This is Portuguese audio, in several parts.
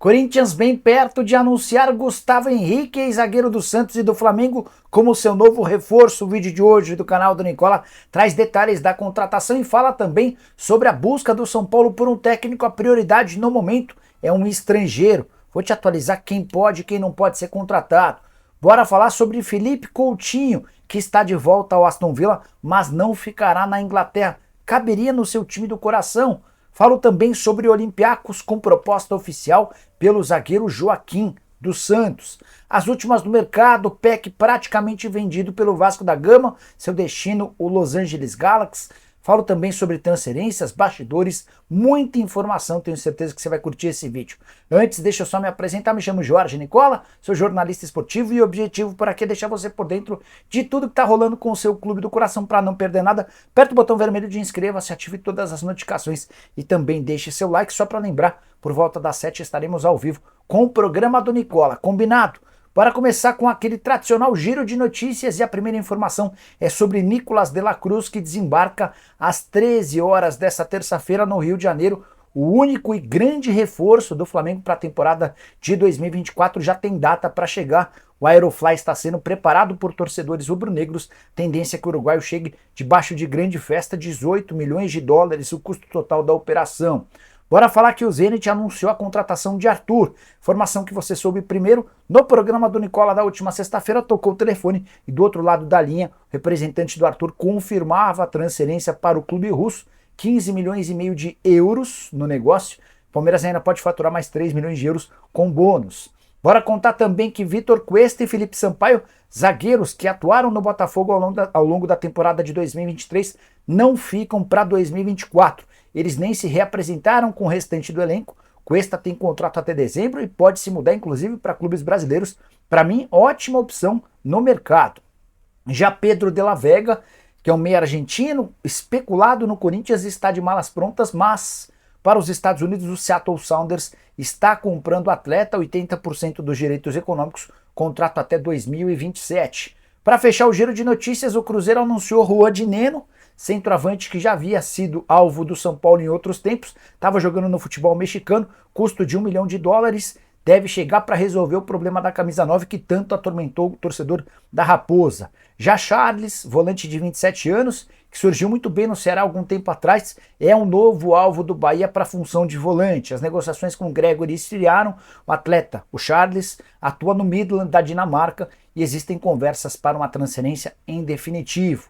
Corinthians bem perto de anunciar Gustavo Henrique, ex-zagueiro do Santos e do Flamengo, como seu novo reforço. O vídeo de hoje do canal do Nicola traz detalhes da contratação e fala também sobre a busca do São Paulo por um técnico. A prioridade no momento é um estrangeiro. Vou te atualizar quem pode e quem não pode ser contratado. Bora falar sobre Felipe Coutinho, que está de volta ao Aston Villa, mas não ficará na Inglaterra. Caberia no seu time do coração? Falo também sobre Olympiacos com proposta oficial pelo zagueiro Joaquim dos Santos. As últimas do mercado, Peck praticamente vendido pelo Vasco da Gama, seu destino o Los Angeles Galaxy. Falo também sobre transferências, bastidores, muita informação, tenho certeza que você vai curtir esse vídeo. Antes, deixa eu só me apresentar, me chamo Jorge Nicola, sou jornalista esportivo e o objetivo por aqui é deixar você por dentro de tudo que está rolando com o seu clube do coração. Para não perder nada, aperta o botão vermelho de inscreva-se, ative todas as notificações e também deixe seu like. Só para lembrar, por volta das 7 estaremos ao vivo com o programa do Nicola, combinado? Bora começar com aquele tradicional giro de notícias e a primeira informação é sobre Nicolás de la Cruz, que desembarca às 13 horas desta terça-feira no Rio de Janeiro. O único e grande reforço do Flamengo para a temporada de 2024 já tem data para chegar. O Aerofly está sendo preparado por torcedores rubro-negros. Tendência é que o uruguaio chegue debaixo de grande festa, 18 milhões de dólares, o custo total da operação. Bora falar que o Zenit anunciou a contratação de Arthur, informação que você soube primeiro no programa do Nicola da última sexta-feira. Tocou o telefone e do outro lado da linha, o representante do Arthur confirmava a transferência para o clube russo, 15 milhões e meio de euros no negócio. O Palmeiras ainda pode faturar mais 3 milhões de euros com bônus. Bora contar também que Vitor Cuesta e Felipe Sampaio, zagueiros que atuaram no Botafogo ao longo da temporada de 2023, não ficam para 2024. Eles nem se reapresentaram com o restante do elenco. Cuesta tem contrato até dezembro e pode se mudar inclusive para clubes brasileiros. Para mim, ótima opção no mercado. Já Pedro de la Vega, que é um meia argentino, especulado no Corinthians, está de malas prontas, mas para os Estados Unidos o Seattle Sounders está comprando o atleta, 80% dos direitos econômicos, contrato até 2027. Para fechar o giro de notícias, o Cruzeiro anunciou Juan de Neno, centroavante que já havia sido alvo do São Paulo em outros tempos, estava jogando no futebol mexicano, custo de $1 milhão, deve chegar para resolver o problema da camisa 9 que tanto atormentou o torcedor da Raposa. Já Charles, volante de 27 anos, que surgiu muito bem no Ceará há algum tempo atrás, é um novo alvo do Bahia para a função de volante. As negociações com o Gregory esfriaram. O atleta, o Charles, atua no Midland da Dinamarca e existem conversas para uma transferência em definitivo.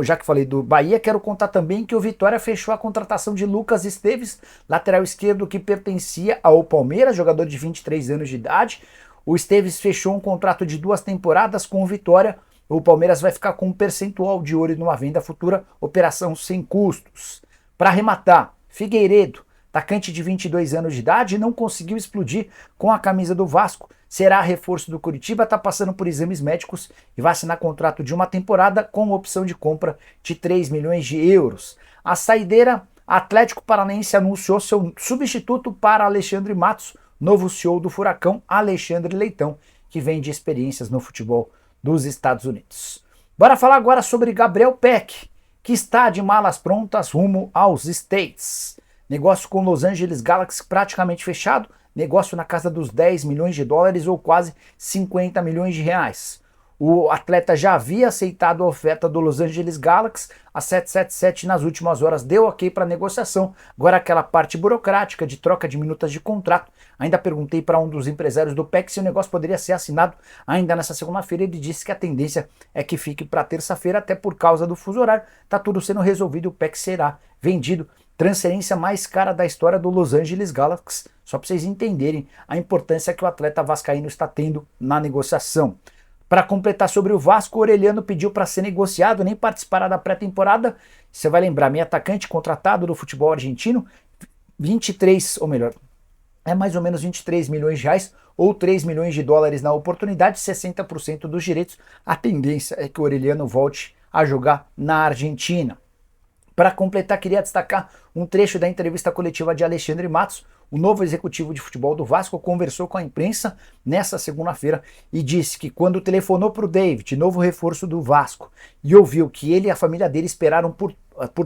Já que falei do Bahia, quero contar também que o Vitória fechou a contratação de Lucas Esteves, lateral esquerdo que pertencia ao Palmeiras, jogador de 23 anos de idade. O Esteves fechou um contrato de 2 temporadas com o Vitória. O Palmeiras vai ficar com um percentual de ouro numa venda futura, operação sem custos. Para arrematar, Figueiredo, atacante de 22 anos de idade, não conseguiu explodir com a camisa do Vasco. Será reforço do Curitiba, está passando por exames médicos e vai assinar contrato de 1 temporada com opção de compra de 3 milhões de euros. A saideira, Atlético Paranaense anunciou seu substituto para Alexandre Matos, novo CEO do Furacão, Alexandre Leitão, que vem de experiências no futebol dos Estados Unidos. Bora falar agora sobre Gabriel Peck, que está de malas prontas rumo aos States. Negócio com Los Angeles Galaxy praticamente fechado, negócio na casa dos 10 milhões de dólares ou quase 50 milhões de reais. O atleta já havia aceitado a oferta do Los Angeles Galaxy, a 777 nas últimas horas deu ok para a negociação. Agora aquela parte burocrática de troca de minutas de contrato. Ainda perguntei para um dos empresários do PEC se o negócio poderia ser assinado ainda nessa segunda-feira. Ele disse que a tendência é que fique para terça-feira, até por causa do fuso horário. Está tudo sendo resolvido e o PEC será vendido. Transferência mais cara da história do Los Angeles Galaxy, só para vocês entenderem a importância que o atleta vascaíno está tendo na negociação. Para completar sobre o Vasco, o Orelhano pediu para ser negociado, nem participar da pré-temporada. Você vai lembrar, meio atacante contratado do futebol argentino, 23, ou melhor, é mais ou menos 23 milhões de reais ou 3 milhões de dólares na oportunidade, 60% dos direitos. A tendência é que o Orelhano volte a jogar na Argentina. Para completar, queria destacar um trecho da entrevista coletiva de Alexandre Matos. O novo executivo de futebol do Vasco conversou com a imprensa nessa segunda-feira e disse que quando telefonou para o David, novo reforço do Vasco, e ouviu que ele e a família dele esperaram por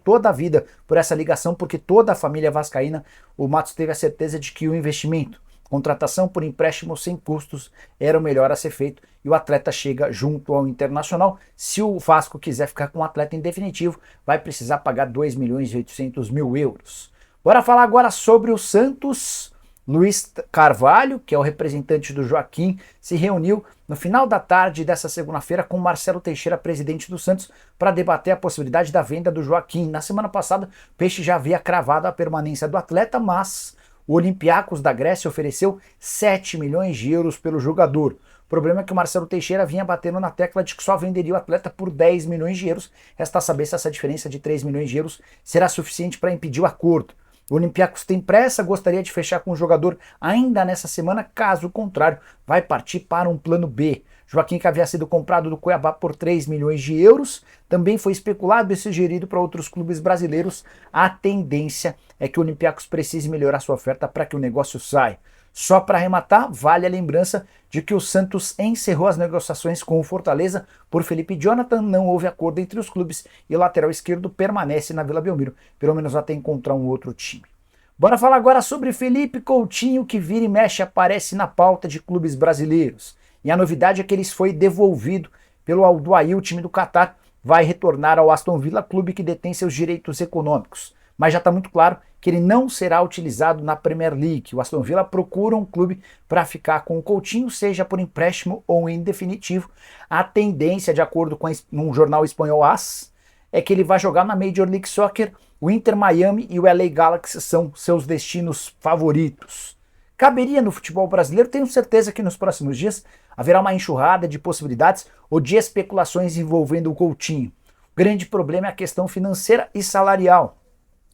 toda a vida por essa ligação, porque toda a família vascaína, o Matos teve a certeza de que o investimento contratação por empréstimo sem custos era o melhor a ser feito e o atleta chega junto ao Internacional. Se o Vasco quiser ficar com o atleta em definitivo, vai precisar pagar 2.800.000 euros. Bora falar agora sobre o Santos. Luiz Carvalho, que é o representante do Joaquim, se reuniu no final da tarde dessa segunda-feira com Marcelo Teixeira, presidente do Santos, para debater a possibilidade da venda do Joaquim. Na semana passada, o Peixe já havia cravado a permanência do atleta, mas o Olympiacos da Grécia ofereceu 7 milhões de euros pelo jogador. O problema é que o Marcelo Teixeira vinha batendo na tecla de que só venderia o atleta por 10 milhões de euros. Resta saber se essa diferença de 3 milhões de euros será suficiente para impedir o acordo. O Olympiacos tem pressa, gostaria de fechar com o jogador ainda nessa semana, caso contrário, vai partir para um plano B. Joaquim, que havia sido comprado do Cuiabá por 3 milhões de euros, também foi especulado e sugerido para outros clubes brasileiros. A tendência é que o Olympiacos precise melhorar sua oferta para que o negócio saia. Só para arrematar, vale a lembrança de que o Santos encerrou as negociações com o Fortaleza por Felipe Jonathan, não houve acordo entre os clubes e o lateral esquerdo permanece na Vila Belmiro, pelo menos até encontrar um outro time. Bora falar agora sobre Felipe Coutinho, que vira e mexe aparece na pauta de clubes brasileiros. E a novidade é que ele foi devolvido pelo Al Duhail, o time do Catar, vai retornar ao Aston Villa, clube que detém seus direitos econômicos. Mas já está muito claro que ele não será utilizado na Premier League. O Aston Villa procura um clube para ficar com o Coutinho, seja por empréstimo ou em definitivo. A tendência, de acordo com um jornal espanhol AS, é que ele vai jogar na Major League Soccer. O Inter Miami e o LA Galaxy são seus destinos favoritos. Caberia no futebol brasileiro? Tenho certeza que nos próximos dias haverá uma enxurrada de possibilidades ou de especulações envolvendo o Coutinho. O grande problema é a questão financeira e salarial.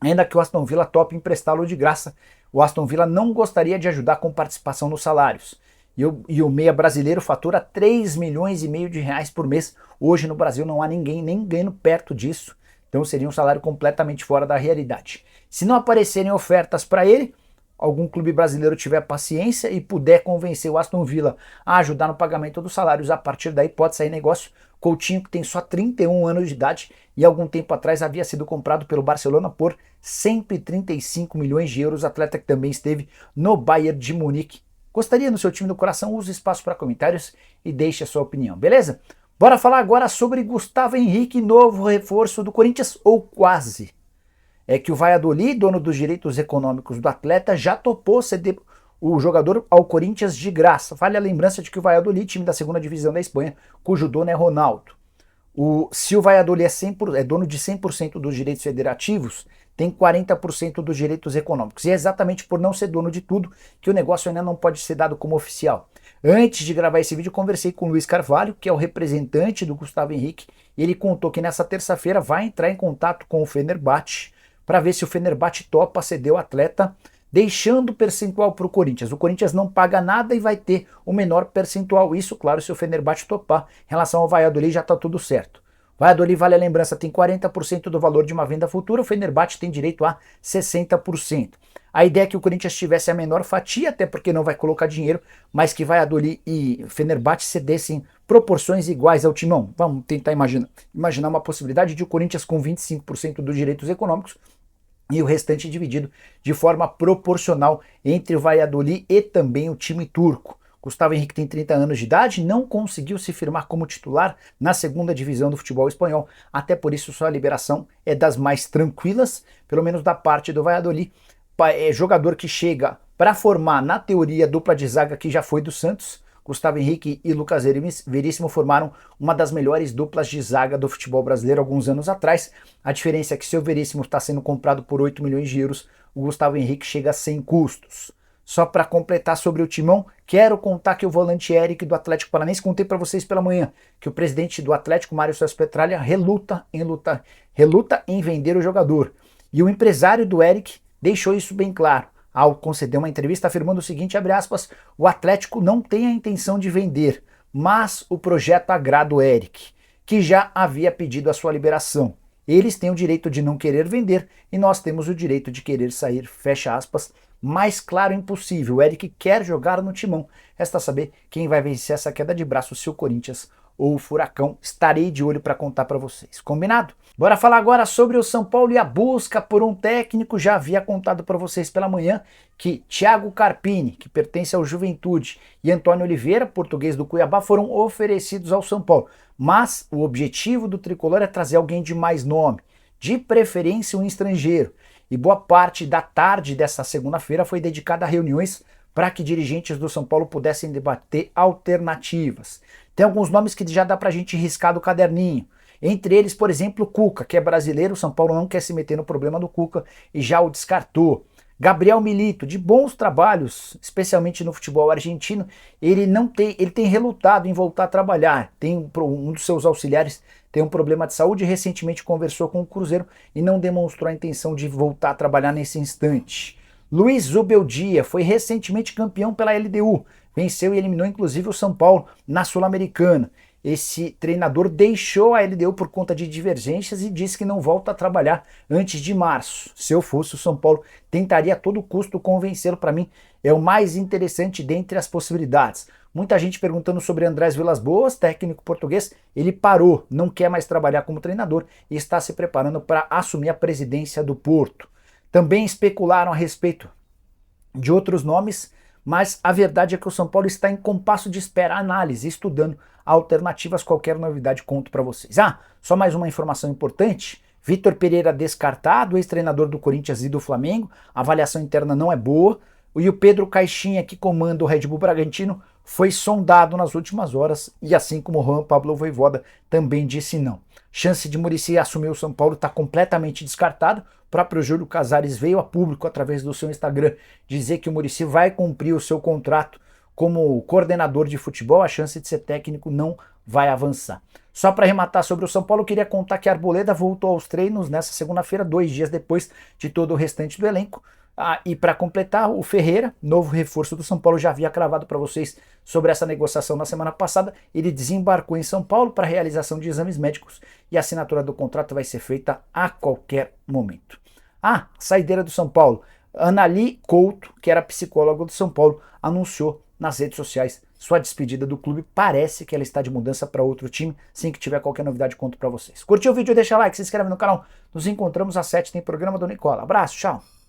Ainda que o Aston Villa tope emprestá-lo de graça, o Aston Villa não gostaria de ajudar com participação nos salários. E o meia brasileiro fatura 3 milhões e meio de reais por mês. Hoje no Brasil não há ninguém nem ganhando perto disso. Então seria um salário completamente fora da realidade. Se não aparecerem ofertas para ele, algum clube brasileiro tiver paciência e puder convencer o Aston Villa a ajudar no pagamento dos salários, a partir daí pode sair negócio. Coutinho, que tem só 31 anos de idade e algum tempo atrás havia sido comprado pelo Barcelona por 135 milhões de euros, atleta que também esteve no Bayern de Munique. Gostaria no seu time do coração? Use espaço para comentários e deixe a sua opinião, beleza? Bora falar agora sobre Gustavo Henrique, novo reforço do Corinthians, ou quase. É que o Valladolid, dono dos direitos econômicos do atleta, já topou ceder o jogador ao Corinthians de graça. Vale a lembrança de que o Valladolid, time da segunda divisão da Espanha, cujo dono é Ronaldo. Se o Valladolid é dono de 100% dos direitos federativos, tem 40% dos direitos econômicos. E é exatamente por não ser dono de tudo que o negócio ainda não pode ser dado como oficial. Antes de gravar esse vídeo, conversei com o Luiz Carvalho, que é o representante do Gustavo Henrique, e ele contou que nessa terça-feira vai entrar em contato com o Fenerbahçe para ver se o Fenerbahçe topa ceder o atleta, deixando percentual para o Corinthians. O Corinthians não paga nada e vai ter o menor percentual. Isso, claro, se o Fenerbahçe topar. Em relação ao Valladolid, já está tudo certo. Valladolid, vale a lembrança, tem 40% do valor de uma venda futura, o Fenerbahçe tem direito a 60%. A ideia é que o Corinthians tivesse a menor fatia, até porque não vai colocar dinheiro, mas que Valladolid e Fenerbahçe cedessem proporções iguais ao Timão. Vamos tentar imaginar uma possibilidade de o Corinthians com 25% dos direitos econômicos e o restante dividido de forma proporcional entre o Valladolid e também o time turco. Gustavo Henrique tem 30 anos de idade, não conseguiu se firmar como titular na segunda divisão do futebol espanhol, até por isso sua liberação é das mais tranquilas, pelo menos da parte do Valladolid. É jogador que chega para formar, na teoria, a dupla de zaga que já foi do Santos. Gustavo Henrique e Lucas Veríssimo formaram uma das melhores duplas de zaga do futebol brasileiro alguns anos atrás. A diferença é que se o Veríssimo está sendo comprado por 8 milhões de euros, o Gustavo Henrique chega sem custos. Só para completar sobre o Timão, quero contar que o volante Eric do Atlético Paranaense, contei para vocês pela manhã, que o presidente do Atlético, Mário Celso Petralha, reluta em vender o jogador. E o empresário do Eric deixou isso bem claro, ao conceder uma entrevista afirmando o seguinte, abre aspas, o Atlético não tem a intenção de vender, mas o projeto agrada o Eric, que já havia pedido a sua liberação. Eles têm o direito de não querer vender e nós temos o direito de querer sair, fecha aspas. Mais claro impossível, o Eric quer jogar no Timão. Resta saber quem vai vencer essa queda de braço, se o Corinthians ou o Furacão. Estarei de olho para contar para vocês. Combinado? Bora falar agora sobre o São Paulo e a busca por um técnico. Já havia contado para vocês pela manhã que Thiago Carpini, que pertence ao Juventude, e Antônio Oliveira, português do Cuiabá, foram oferecidos ao São Paulo. Mas o objetivo do tricolor é trazer alguém de mais nome, de preferência um estrangeiro. E boa parte da tarde dessa segunda-feira foi dedicada a reuniões para que dirigentes do São Paulo pudessem debater alternativas. Tem alguns nomes que já dá para a gente riscar do caderninho. Entre eles, por exemplo, o Cuca, que é brasileiro. O São Paulo não quer se meter no problema do Cuca e já o descartou. Gabriel Milito, de bons trabalhos, especialmente no futebol argentino, ele tem relutado em voltar a trabalhar. Um dos seus auxiliares tem um problema de saúde e recentemente conversou com o Cruzeiro e não demonstrou a intenção de voltar a trabalhar nesse instante. Luiz Zubeldia foi recentemente campeão pela LDU, venceu e eliminou inclusive o São Paulo na Sul-Americana. Esse treinador deixou a LDU por conta de divergências e disse que não volta a trabalhar antes de março. Se eu fosse o São Paulo, tentaria a todo custo convencê-lo. Para mim, é o mais interessante dentre as possibilidades. Muita gente perguntando sobre Andrés Vilas-Boas, técnico português. Ele parou, não quer mais trabalhar como treinador e está se preparando para assumir a presidência do Porto. Também especularam a respeito de outros nomes, mas a verdade é que o São Paulo está em compasso de espera, análise, estudando alternativas. Qualquer novidade conto para vocês. Só mais uma informação importante. Vitor Pereira descartado, ex-treinador do Corinthians e do Flamengo. A avaliação interna não é boa. E o Pedro Caixinha, que comanda o Red Bull Bragantino, foi sondado nas últimas horas e assim como o Juan Pablo Vojvoda também disse não. Chance de Muricy assumir o São Paulo está completamente descartada. O próprio Júlio Casares veio a público através do seu Instagram dizer que o Muricy vai cumprir o seu contrato como coordenador de futebol. A chance de ser técnico não vai avançar. Só para arrematar sobre o São Paulo, eu queria contar que a Arboleda voltou aos treinos nessa segunda-feira, 2 dias depois de todo o restante do elenco. E para completar, o Ferreira, novo reforço do São Paulo, já havia cravado para vocês sobre essa negociação na semana passada. Ele desembarcou em São Paulo para a realização de exames médicos e a assinatura do contrato vai ser feita a qualquer momento. Saideira do São Paulo. Anali Couto, que era psicóloga do São Paulo, anunciou nas redes sociais sua despedida do clube. Parece que ela está de mudança para outro time. Assim que tiver qualquer novidade, conto para vocês. Curtiu o vídeo? Deixa like, se inscreve no canal. Nos encontramos às 7, tem programa do Nicola. Abraço, tchau!